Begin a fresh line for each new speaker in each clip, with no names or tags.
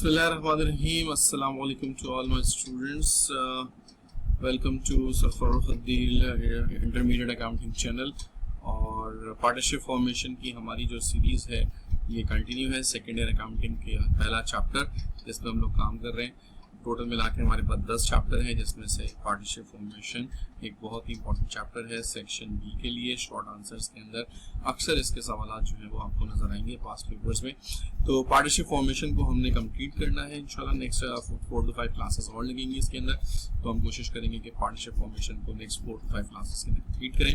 Bismillahirrahmanirrahim. Assalamu alaikum to all my students. Welcome to Safar Khadil Intermediate Accounting Channel. और partnership formation की हमारी जो series है ये कंटिन्यू है। सेकेंड ईयर अकाउंटिंग का पहला चैप्टर जिसमें हम लोग काम कर रहे हैं। टोटल मिला के हमारे पास 10 चैप्टर हैं, जिसमें से पार्टनरशिप फॉर्मेशन एक बहुत ही इंपॉर्टेंट चैप्टर है। सेक्शन बी के लिए शॉर्ट आंसर्स के अंदर अक्सर इसके सवाल जो है वो आपको नजर आएंगे पास्ट पेपर्स में। तो पार्टनरशिप फॉर्मेशन को हमने कंप्लीट करना है। इंशाल्लाह नेक्स्ट 4 to 5 क्लासेस और लगेंगी इसके अंदर, तो हम कोशिश करेंगे कि पार्टनरशिप फॉर्मेशन को नेक्स्ट 4 to 5 क्लासेस के अंदर कंप्लीट करें।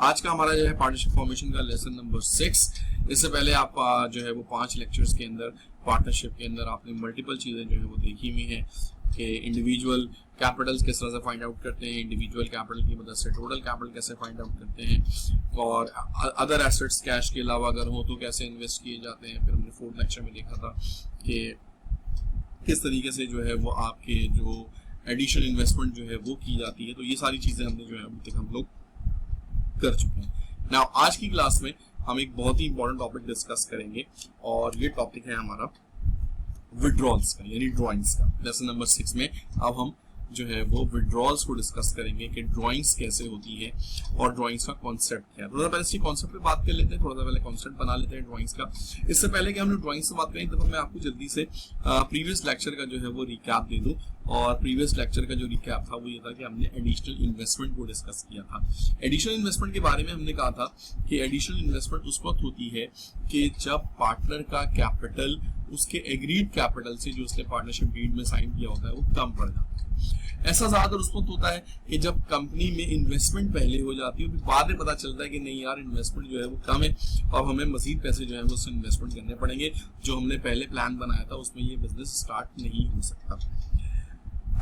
आज का हमारा जो है पार्टनरशिप फॉर्मेशन का लेसन नंबर 6। इससे पहले आप जो है वो 5 लेक्चर्स के अंदर पार्टनरशिप के अंदर आपने मल्टीपल चीज़ें जो है वो देखी हुई हैं कि इंडिविजुअल कैपिटल्स किस तरह से फाइंड आउट करते हैं, इंडिविजुअल कैपिटल की मदद से टोटल कैपिटल कैसे फाइंड आउट करते हैं, और अदर एसेट्स कैश के अलावा अगर हो तो कैसे इन्वेस्ट किए जाते हैं। फिर हमने 4th लेक्चर में देखा था कि किस तरीके से जो है वो आपके जो एडिशनल इन्वेस्टमेंट जो है वो की जाती है। तो ये सारी चीज़ें हमने जो है अभी तक हम लोग कर चुके हैं। नाउ आज की क्लास में हम एक बहुत ही इंपॉर्टेंट टॉपिक डिस्कस करेंगे, और ये टॉपिक है हमारा विड्रॉल्स का, यानी ड्राइंग्स का। लेसन नंबर 6 में अब हम जो है वो विड्रॉल्स को डिस्कस करेंगे कि ड्राइंग्स कैसे होती है और ड्राइंग्स का कॉन्सेप्ट क्या है। थोड़ा पहले इसकी कॉन्सेप्ट पे बात कर लेते हैं, थोड़ा सा पहले कॉन्सेप्ट बना लेते हैं ड्राइंग्स का। इससे पहले कि हम लोग ड्राइंग्स से बात करें, तो मैं आपको जल्दी से प्रीवियस लेक्चर का जो है वो रिकैप दे दूं। और प्रीवियस लेक्चर का जो रिकैप था वो ये था कि हमने एडिशनल इन्वेस्टमेंट को डिस्कस किया था। एडिशनल इन्वेस्टमेंट के बारे में हमने कहा था कि एडिशनल इन्वेस्टमेंट उस वक्त होती है कि जब पार्टनर का कैपिटल उसके एग्रीड कैपिटल से जो उसने पार्टनरशिप डीड में साइन किया होता है वो कम पड़ जाता है। ऐसा ज्यादातर उस वक्त होता है कि जब कंपनी में इन्वेस्टमेंट पहले हो जाती है, फिर बाद में पता चलता है कि नहीं यार इन्वेस्टमेंट जो है वो कम है और हमें मजीद पैसे जो है वो उससे इन्वेस्टमेंट करने पड़ेंगे। जो हमने पहले प्लान बनाया था उसमें ये बिजनेस स्टार्ट नहीं हो सकता।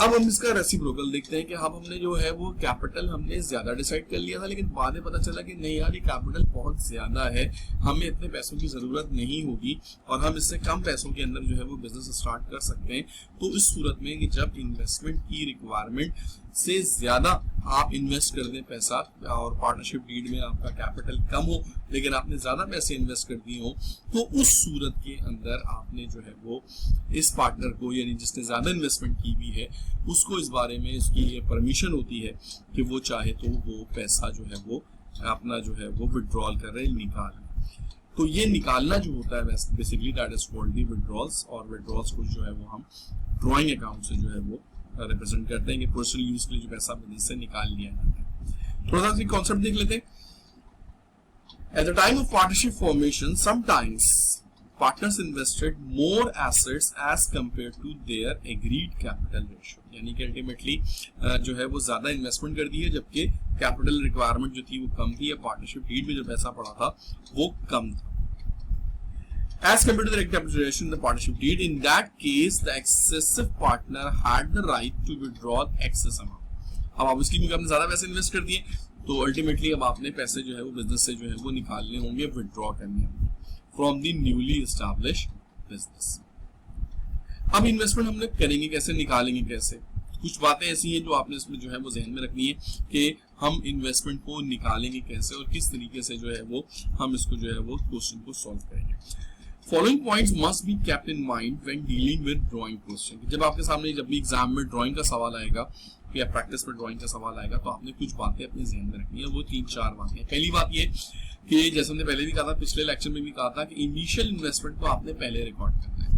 अब हम इसका रेसिप्रोकल देखते हैं कि अब हमने जो है वो कैपिटल हमने ज्यादा डिसाइड कर लिया था, लेकिन बाद में पता चला कि नहीं यार ये कैपिटल बहुत ज्यादा है, हमें इतने पैसों की जरूरत नहीं होगी और हम इससे कम पैसों के अंदर जो है वो बिजनेस स्टार्ट कर सकते हैं। तो इस सूरत में कि जब इन्वेस्टमेंट की रिक्वायरमेंट से ज्यादा आप इन्वेस्ट कर दें पैसा और पार्टनरशिप डीड में आपका कैपिटल कम हो लेकिन आपने ज्यादा पैसे इन्वेस्ट कर दिए हो, तो उस सूरत के अंदर आपने जो है वो इस पार्टनर को, यानी जिसने ज्यादा इन्वेस्टमेंट की हुई है, उसको इस बारे में इसकी ये परमिशन होती है कि वो चाहे तो वो पैसा जो है वो अपना जो है वो विड्रॉल कर रहे, निकाल रहे। तो ये निकालना जो होता है basically that is called the withdrawals. और विड्रॉल्स को जो है वो हम ड्रॉइंग अकाउंट से जो है वो रिप्रेजेंट करते हैं कि पर्सनल यूज के लिए जो पैसा बिजनेस से निकाल लिया जाता है। थोड़ा सा कॉन्सेप्ट देख लेते हैं। At the time of partnership formation sometimes partners invested more assets as compare to their agreed capital ratio, यानी कि अल्टीमेटली जो है वो ज्यादा इन्वेस्टमेंट कर दी है जबकि कैपिटल रिक्वायरमेंट जो थी वो कम थी, या पार्टनरशिप डीड में जो पैसा पड़ा था वो कम था। As compared to the recapitalization in the partnership deed, in that case, the excessive partner had the right to withdraw excess amount. अब आप उसकी क्योंकि आपने ज्यादा पैसे इन्वेस्ट कर दिए, तो अल्टीमेटली अब आपने पैसे जो है वो बिजनेस से जो है वो निकालने होंगे, विड्रॉ करने होंगे from the newly established business. अब इन्वेस्टमेंट हमने करेंगे कैसे, निकालेंगे कैसे? कुछ बातें ऐसी हैं जो आपने इसमें जो है वो ज़हन में रखनी है कि हम इन्वेस्टमेंट को निकालेंगे कैसे और किस तरीके से जो है वो हम इसको जो है वो क्वेश्चन को सॉल्व करेंगे। Following points must be kept in mind when dealing with drawing question. जब आपके सामने जब भी एग्जाम में ड्राइंग का सवाल आएगा या प्रैक्टिस में ड्राइंग का सवाल आएगा, तो आपने कुछ बातें अपने ज़हन में रखनी है। वो 3-4 बातें। पहली बात ये कि जैसे हमने पहले भी कहा था, पिछले लेक्चर में भी कहा था कि इनिशियल इन्वेस्टमेंट को आपने पहले रिकॉर्ड करना है।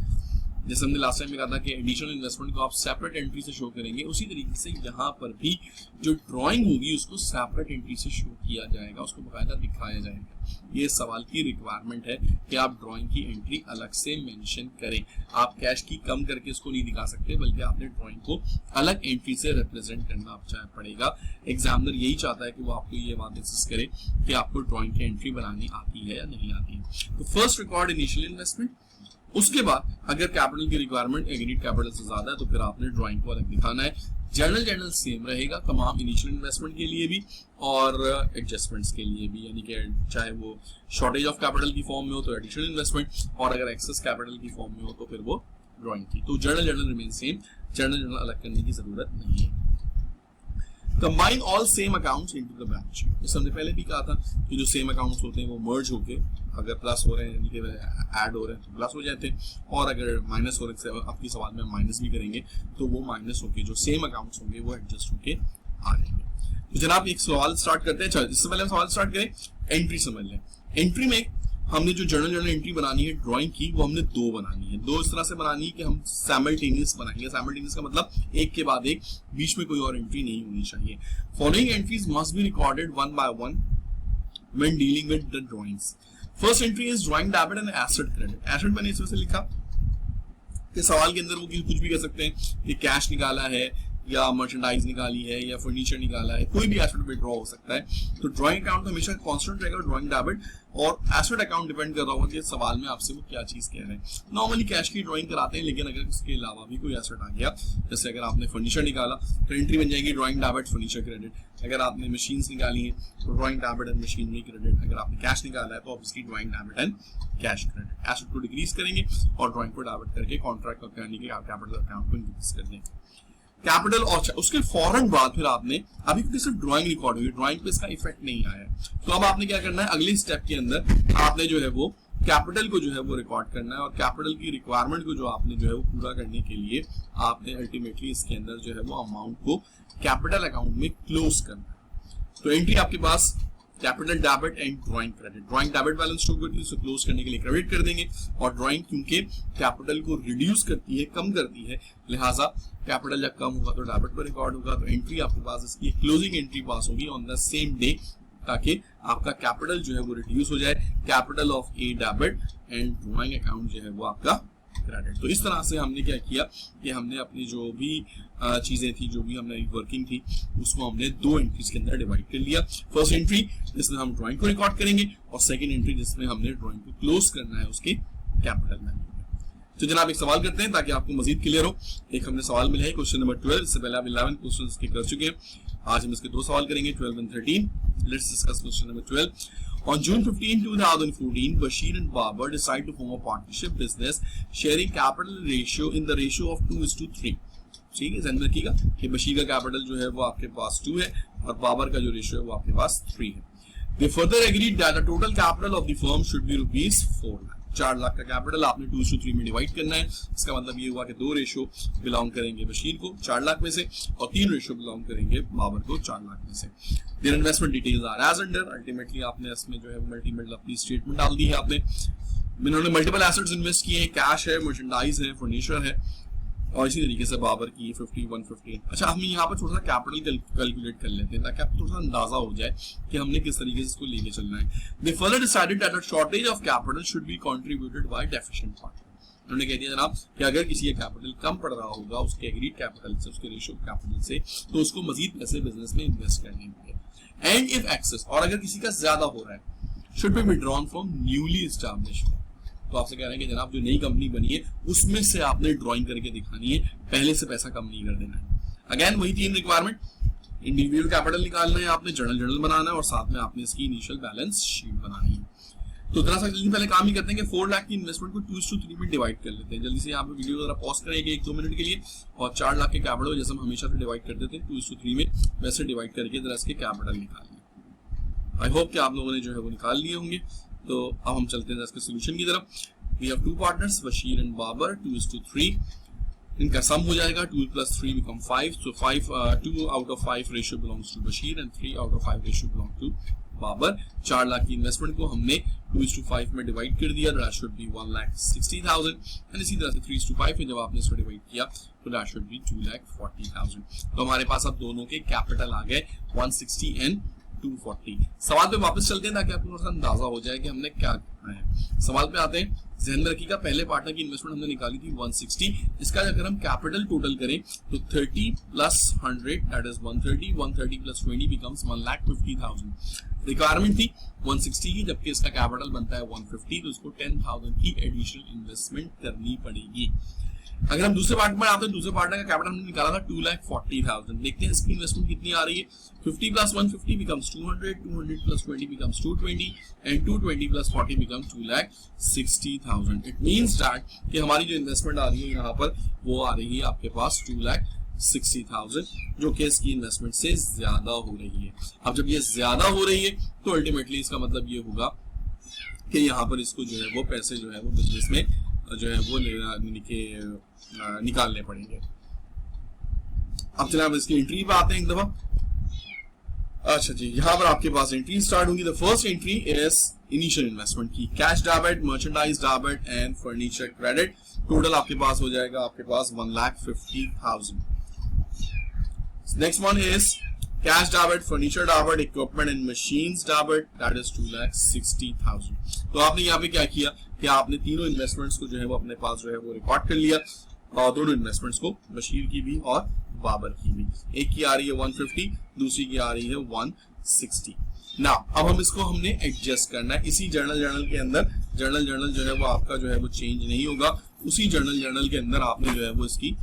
जैसे हमने लास्ट टाइम में कहा था कि एडिशनल इन्वेस्टमेंट को आप सेपरेट एंट्री से शो करेंगे, उसी तरीके से यहाँ पर भी जो ड्राइंग होगी उसको सेपरेट एंट्री से शो किया जाएगा, उसको बाकायदा दिखाया जाएगा। ये सवाल की रिक्वायरमेंट है कि आप ड्राइंग की एंट्री अलग से मेंशन करें। आप कैश की कम करके इसको नहीं दिखा सकते, बल्कि आपने ड्राइंग को अलग एंट्री से रिप्रेजेंट करना पड़ेगा। एग्जामिनर यही चाहता है कि वो आपको ये बात डिस्कस करे कि आपको ड्राइंग की एंट्री बनानी आती है या नहीं आती है। तो फर्स्ट रिकॉर्ड इनिशियल इन्वेस्टमेंट, उसके बाद अगर कैपिटल की रिक्वायरमेंट एग्रीड कैपिटल से ज्यादा है तो फिर आपने ड्राइंग को अलग दिखाना है। जर्नल सेम रहेगा तमाम इनिशियल इन्वेस्टमेंट के लिए भी और एडजस्टमेंट्स के लिए भी, यानी कि चाहे वो शॉर्टेज ऑफ कैपिटल की फॉर्म में हो तो एडिशनल इन्वेस्टमेंट, और अगर एक्सेस कैपिटल की फॉर्म में हो तो फिर वो ड्राइंग की। तो जर्नल रिमेन सेम, जर्नल अलग करने की जरूरत नहीं है। Combine all same accounts into the balance sheet. जैसे हमने पहले भी कहा था कि जो सेम अकाउंट्स होते हैं वो मर्ज होके अगर प्लस हो रहे हैं यानी कि ऐड हो रहे हैं तो प्लस हो जाते हैं, और अगर माइनस हो रहे हैं आपकी सवाल में माइनस भी करेंगे तो वो माइनस होके जो सेम अकाउंट्स होंगे वो एडजस्ट होके आ जाएंगे। तो जनाब एक सवाल स्टार्ट करते हैं। इससे पहले हम सवाल स्टार्ट करें, एंट्री समझ लें। एंट्री में हमने जो जर्नल एंट्री बनानी है ड्राइंग की, वो हमने दो बनानी है। दो इस तरह से बनानी है कि हम साइमल्टेनियस बनाएंगे। साइमल्टेनियस का मतलब एक के बाद एक, बीच में कोई और एंट्री नहीं होनी चाहिए। Following entries must be recorded one by one when dealing with the drawings. First entry is drawing debit and asset credit. Asset मैंने इस वजह से लिखा कि सवाल के अंदर वो कुछ भी कह सकते हैं कि कैश निकाला है या मर्चेंडाइज निकाली है या फर्नीचर निकाला है, कोई भी एसेट विथड्रॉ हो सकता है। तो ड्राइंग अकाउंट हमेशा कांस्टेंट रहेगा, ड्राइंग डेबिट, और एसेट अकाउंट डिपेंड कर रहा होगा कि सवाल में आपसे वो क्या चीज कह रहे हैं। नॉर्मली कैश की ड्राइंग कराते हैं, लेकिन अगर इसके अलावा भी कोई एसेट आ गया, जैसे अगर आपने फर्नीचर निकाला तो एंट्री बन जाएगी ड्राइंग डेबिट फर्नीचर क्रेडिट। अगर आपने मशीन्स निकाली है तो drawing debit and machinery credit. अगर आपने कैश निकाला है तो obviously drawing debit and cash credit. Asset को डिक्रीज करेंगे और ड्राइंग को डेबिट करके कॉन्ट्रैक्ट करने के कैपिटल अकाउंट को इंक्रीज कर देंगे। कैपिटल और उसके फौरन बाद फिर आपने अभी क्योंकि सिर्फ ड्राइंग रिकॉर्ड हुई, ड्राइंग पे इसका इफेक्ट नहीं आया है, तो अब आपने क्या करना है, अगले स्टेप के अंदर आपने जो है वो कैपिटल को जो है वो रिकॉर्ड करना है, और कैपिटल की रिक्वायरमेंट को जो आपने जो है वो पूरा करने के लिए आपने अल्टीमेटली इसके अंदर जो है वो अमाउंट को कैपिटल अकाउंट में क्लोज करना है। तो एंट्री आपके पास capital debit and drawing credit. Drawing debit balance show करती है, उसे क्लोज करने के लिए क्रेडिट कर देंगे, और ड्राइंग क्योंकि कैपिटल को रिड्यूस करती है, कम करती है, लिहाजा कैपिटल जब कम होगा तो डेबिट पर रिकॉर्ड होगा। तो एंट्री आपके पास इसकी क्लोजिंग एंट्री पास होगी ऑन द सेम डे, ताकि आपका कैपिटल जो है वो रिड्यूस हो जाए। Capital of A debit and drawing account जो है वो आपका क्रेडिट। तो इस तरह से हमने क्या किया कि हमने अपनी जो भी चीजें थी, जो भी हमने वर्किंग थी, उसको हमने दो एंट्रीज के अंदर डिवाइड कर लिया। फर्स्ट एंट्री जिसमें हम ड्राइंग को रिकॉर्ड करेंगे, और सेकंड एंट्री जिसमें हमने ड्राइंग को क्लोज करना है उसके कैपिटल में। तो जनाब एक सवाल करते हैं ताकि आपको मजीद क्लियर हो। एक हमने सवाल मिला है क्वेश्चन नंबर 12, इससे पहले आप 11 क्वेश्चन इसके कर चुके हैं। आज हम इसके दो सवाल करेंगे, 12 and 13। Let's discuss question number 12। On June 15, 2014, Bashir and Babar decide to form a partnership business sharing capital ratio in the ratio of 2:3। ठीक है, ध्यान रखिएगा कि बशीर का कैपिटल जो है वो आपके पास 2 है और बाबर का जो रेशियो है वो आपके पास 3 है। They further agreed that the total capital of the firm should be rupees 4 lakh। 4 lakh का कैपिटल आपने 2:3 में डिवाइड करना है। इसका मतलब ये हुआ कि 2 रेशियो बिलोंग करेंगे बशीर को 4 लाख में से, और 3 रेशियो बिलोंग करेंगे बाबर को 4 लाख में से। Their investment details are as under. Ultimately आपने इसमें जो है मल्टीपल अपनी स्टेटमेंट डाल दी है। आपने इन्होंने मल्टीपल एसेट्स इन्वेस्ट किए हैं, कैश है, मर्चेंडाइज है, फर्नीचर है, और इसी तरीके से बाबर की 50, 150। अच्छा, हम यहाँ पर थोड़ा सा कैपिटल कैलकुलेट कर लेते हैं ताकि आपको थोड़ा सा अंदाजा हो जाए कि हमने किस तरीके से इसको लेके चलना है। They further decided that a shortage of capital should be contributed by deficient partner। उन्होंने कह दिया जनाब कि अगर किसी का कैपिटल कम पड़ रहा होगा उसके एग्रीड कैपिटल से, उसके रेशियो कैपिटल से, तो उसको मजीद पैसे बिजनेस में इन्वेस्ट करने होंगे। एंड इफ एक्सेस, और अगर किसी का ज्यादा हो रहा है, should be withdrawn from newly established. तो आपसे कह रहे हैं कि जनाब जो नई कंपनी बनी है उसमें से आपने ड्राइंग करके दिखानी है, पहले से पैसा कम नहीं कर देना है। अगेन वही 3 रिक्वायरमेंट, इंडिविजुअल कैपिटल निकालना है आपने, जर्नल बनाना है, और साथ में आपने इसकी इनिशियल बैलेंस शीट बनानी है। तो जरा सा जल्दी पहले काम ही करते हैं कि 4 लाख की इन्वेस्टमेंट को 2:3 में डिवाइड कर लेते हैं। जल्दी से यहाँ पे वीडियो जरा पॉज करेंगे 1-2 मिनट के लिए, और 4 लाख के कैपिटल जैसे हम हमेशा से डिवाइड कर देते हैं 2:3 में, वैसे डिवाइड करके जरा इसके कैपिटल निकाल लें। आई होप कि आप लोगों ने जो है वो निकाल लिए होंगे। तो अब हम चलते हैं इसके सोल्यूशन की तरफ। We have 2 partners, Bashir and Babar, 2:3। इनका सम हो जाएगा 2 + 3 become 5, so 2 out of 5 ratio belongs to Bashir and 3 out of 5 ratio belong to Babar. 4 lakh की इन्वेस्टमेंट को हमने 2:5 में डिवाइड कर दिया, दैट शुड बी 1,60,000, एंड इसी तरह से 3:5 में जब आपने इसको डिवाइड किया तो दैट शुड बी 2,40,000। तो हमारे पास अब दोनों के कैपिटल आ गए 160 एंड 240। सवाल पे वापस चलते हैं ताकि आपको थोड़ा सा अंदाजा हो जाए कि हमने क्या करना है। सवाल पे आते हैं। ध्यान में रखिएगा पहले पार्टनर की इन्वेस्टमेंट हमने निकाली थी 160। इसका अगर हम कैपिटल टोटल करें तो 30 + 100 दैट इज 130, 130 + 20 becomes 1,50,000। रिक्वायरमेंट थी 160 की, जबकि इसका कैपिटल बनता है 150, तो इसको 10,000 की एडिशनल इन्वेस्टमेंट करनी पड़ेगी। अगर हम दूसरे पार्ट में आते हैं, दूसरे पार्टनर का कैपिटल हमने निकाला था 2,40,000। देखते हैं इसकी इन्वेस्टमेंट कितनी आ रही है। 50 + 150 becomes 200, 200 + 20 becomes 220, and 220 + 40 becomes 2,60,000। It means that कि हमारी जो इन्वेस्टमेंट आ रही है यहाँ पर वो आ रही है आपके पास 2,60,000 60,000, जो कि इसकी इन्वेस्टमेंट से ज्यादा हो रही है। अब जब ये ज्यादा हो रही है तो अल्टीमेटली इसका मतलब ये होगा कि यहाँ पर इसको जो है वो पैसे जो है वो बिजनेस में जो है वो निकालने पड़ेंगे। अब चलिए आप इसकी एंट्री पे आते हैं एक दफा। अच्छा जी, यहाँ पर आपके पास एंट्री स्टार्ट होगी। The first entry is initial investment की, cash debit, merchandise debit and furniture credit. Total आपके पास हो जाएगा आपके पास 1,50,000। Next one is cash debit, furniture debit, equipment and machines debit, that is 2,60,000। तो आपने यहाँ पे क्या किया कि आपने तीनों इन्वेस्टमेंट्स को जो है वो अपने पास जो है वो रिकॉर्ड कर लिया, और दोनों इन्वेस्टमेंट्स को, बशीर की भी और बाबर की भी। एक की आ रही है 150, दूसरी की आ रही है 160। ना अब हम इसको हमने एडजस्ट करना है इसी जर्नल के अंदर। जर्नल जो है वो आपका जो है वो चेंज नहीं होगा, उसी जर्नल के अंदर आपने जो है वो इसकी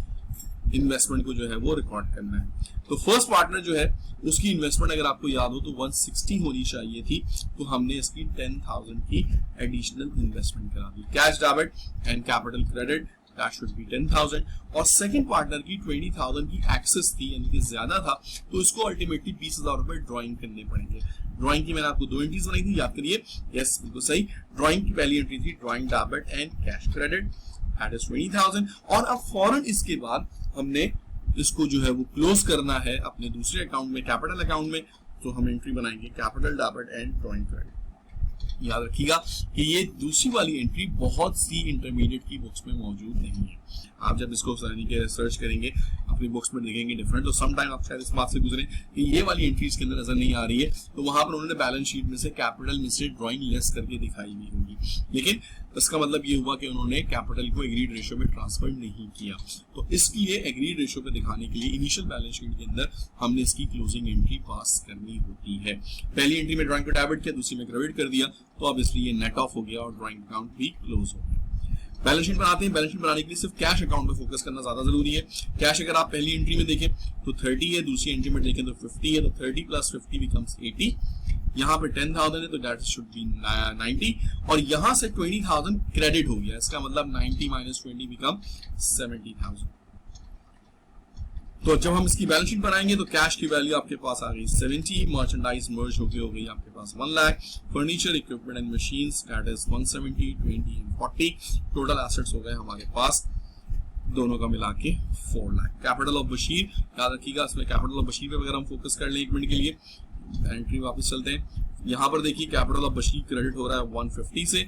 इन्वेस्टमेंट को जो है वो रिकॉर्ड करना है। तो फर्स्ट पार्टनर जो है उसकी इन्वेस्टमेंट अगर आपको याद हो तो 160 होनी चाहिए थी, तो हमने इसकी 10,000 की एडिशनल इन्वेस्टमेंट करा दी। Cash debit and capital credit, that should be 10,000। और सेकंड पार्टनर की 20,000 की एक्सेस थी, यानी कि ज्यादा था, तो इसको अल्टीमेटली 20,000 रुपए ड्रॉइंग करने पड़ेंगे। ड्रॉइंग की मैंने आपको 2 एंट्रीज बनाई थी, याद करिए। यस, बिल्कुल सही। ड्रॉइंग की पहली एंट्री थी drawing debit and cash credit, that is 20,000। और अब फौरन इसके बाद हमने इसको जो है वो क्लोज करना है अपने दूसरे अकाउंट में, कैपिटल अकाउंट में। तो हम एंट्री बनाएंगे capital debit and drawing credit. याद रखिएगा कि ये दूसरी वाली एंट्री बहुत सी इंटरमीडिएट की बुक्स में मौजूद नहीं है। आप जब इसको सर्च करेंगे अपनी बुक्स में देखेंगे डिफरेंट, तो सम टाइम आप शायद इस बात से गुजरे कि ये वाली एंट्रीज के अंदर नजर नहीं आ रही है, तो वहां पर उन्होंने बैलेंस शीट में से कैपिटल में से ड्राइंग लेस करके दिखाई हुई होगी, लेकिन इसका मतलब ये हुआ कि उन्होंने कैपिटल को एग्रीड रेशियो में ट्रांसफर नहीं किया। तो इसलिए एग्रीड रेशियो पे दिखाने के लिए इनिशियल बैलेंस शीट के अंदर हमने इसकी क्लोजिंग एंट्री पास करनी होती है। पहली एंट्री में ड्राइंग को डेबिट किया, दूसरी में क्रेडिट कर दिया, तो अब इसलिए ये नेट ऑफ हो गया और ड्राइंग अकाउंट भी क्लोज हो गया। बैलेंस शीट बनाते हैं। बैलेंस शीट बनाने के लिए सिर्फ कैश अकाउंट पे फोकस करना ज्यादा जरूरी है। कैश अगर आप पहली एंट्री में देखें तो 30 है, दूसरी एंट्री में देखें तो 50 है, तो 30 प्लस 50 बिकम्स 80। यहाँ पे 10,000 है तो दैट शुड बी 90, और यहाँ से 20,000 क्रेडिट हो गया, इसका मतलब 90 माइनस 20 बिकम 70,000। तो जब हम इसकी बैलेंस शीट बनाएंगे तो कैश की वैल्यू आपके पास आ गई 70, मर्चेंडाइज मर्ज होके हो गई आपके पास 1 lakh, furniture, equipment and machines that is 170, 20 and 40। Total assets हो गए हमारे पास दोनों का मिला के 4 लाख। कैपिटल ऑफ बशीर, याद रखिएगा इसमें कैपिटल ऑफ बशीर पे अगर हम फोकस कर लें 1 मिनट के लिए, एंट्री वापस चलते हैं। यहाँ पर देखिए कैपिटल ऑफ बशीर क्रेडिट हो रहा है 150 से,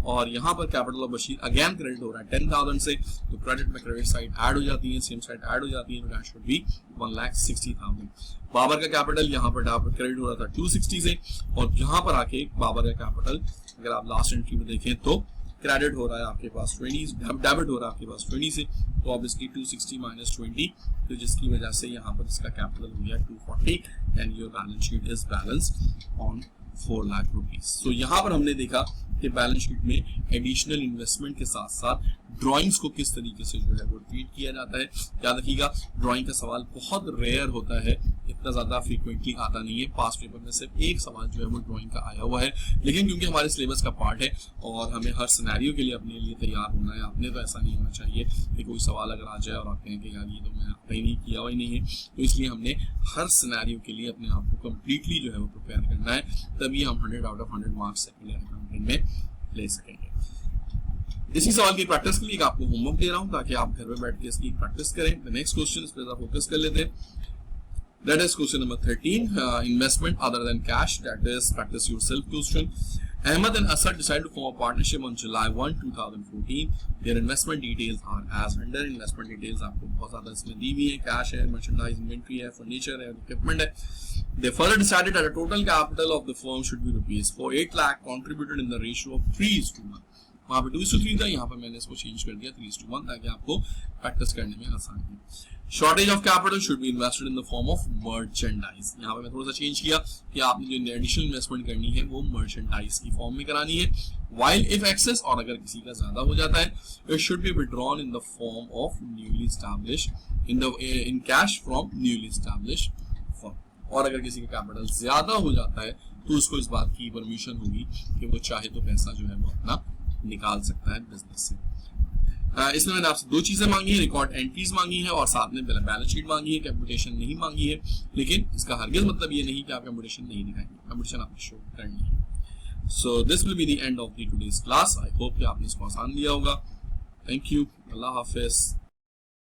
और यहाँ पर capital of Bashir again credit हो रहा है 10,000 से, तो क्रेडिट में क्रेडिट साइड ऐड हो जाती है, सेम साइड ऐड हो जाती है, तो दैट शुड बी 1,60,000। बाबर का कैपिटल यहाँ पर क्रेडिट हो रहा था 260 से, और यहाँ पर आके बाबर का कैपिटल अगर आप लास्ट एंट्री में देखें तो क्रेडिट हो रहा है आपके पास 20, डेबिट हो रहा है आपके पास 20 से, तो अब इसकी 260 माइनस 20, तो जिसकी वजह से यहाँ पर इसका कैपिटल हो गया 240 and your balance sheet is balanced on 4 lakh rupees. तो यहाँ पर हमने देखा कि बैलेंस शीट में एडिशनल इन्वेस्टमेंट के साथ साथ ड्राइंग्स को किस तरीके से जो है वो ट्रीट किया जाता है। याद रखिएगा ड्राइंग का सवाल बहुत रेयर होता है, इतना ज्यादा फ्रीक्वेंटली आता नहीं है। पास्ट पेपर में सिर्फ एक सवाल जो है वो ड्राइंग का आया हुआ है, लेकिन क्योंकि हमारे सिलेबस का पार्ट है और हमें हर सिनेरियो के लिए अपने लिए तैयार होना है, आपने तो ऐसा नहीं होना चाहिए कि कोई सवाल अगर आ जाए और आप कहें कि यार ये तो मैं कहीं नहीं किया हुआ ही नहीं है, तो इसलिए हमने हर सिनेरियो के लिए अपने आप को कम्प्लीटली जो है वो प्रिपेयर करना है, तभी हम 100 out of 100 marks second year accounting में ले सकेंगे। इसी सवाल की प्रैक्टिस के लिए आपको होमवर्क दे रहा हूं ताकि आप घर में बैठ के इसकी प्रैक्टिस करें। द नेक्स्ट क्वेश्चन इस पर फोकस कर लेते हैं। That is question number 13. Investment other than cash. That is practice yourself question. Ahmed and Asad decided to form a partnership on July 1, 2014. Their investment details are as under. Investment details आपको बहुत ज़्यादा इसमें दी हुई है, cash है, merchandise, inventory है, furniture है, equipment है. They further decided that the total capital of the firm should be rupees 8 lakh contributed in the ratio of 3:1. वहाँ पे 2:3 था, यहाँ पर मैंने इसको चेंज कर दिया 3:1 ताकि आपको प्रैक्टिस करने में आसानी हो। Shortage of capital should be invested in the form of merchandise. यहाँ पे मैं थोड़ा सा चेंज किया कि आपने जो एडिशनल इन्वेस्टमेंट करनी है वो मर्चेंडाइज की फॉर्म में करानी है। वाइल इफ एक्सेस, और अगर किसी का ज्यादा हो जाता है, it should be withdrawn in the form of newly establish in cash from newly establish form. और अगर किसी का कैपिटल ज्यादा हो जाता है तो उसको इस बात की परमिशन होगी कि वो चाहे तो पैसा जो है वो अपना निकाल सकता है बिजनेस से। इसमें मैंने आपसे दो चीज़ें मांगी है, रिकॉर्ड एंट्रीज मांगी है और साथ में बैलेंस शीट मांगी है, कंप्यूटेशन नहीं मांगी है। लेकिन इसका हरगिज़ मतलब ये नहीं कि आप कंप्यूटेशन नहीं दिखाएंगे, कंप्यूटेशन आपने शो करनी है। So this will be the end of the today's class. I hope कि आपने इसको आसान लिया होगा। थैंक यू, अल्लाह हाफिज़।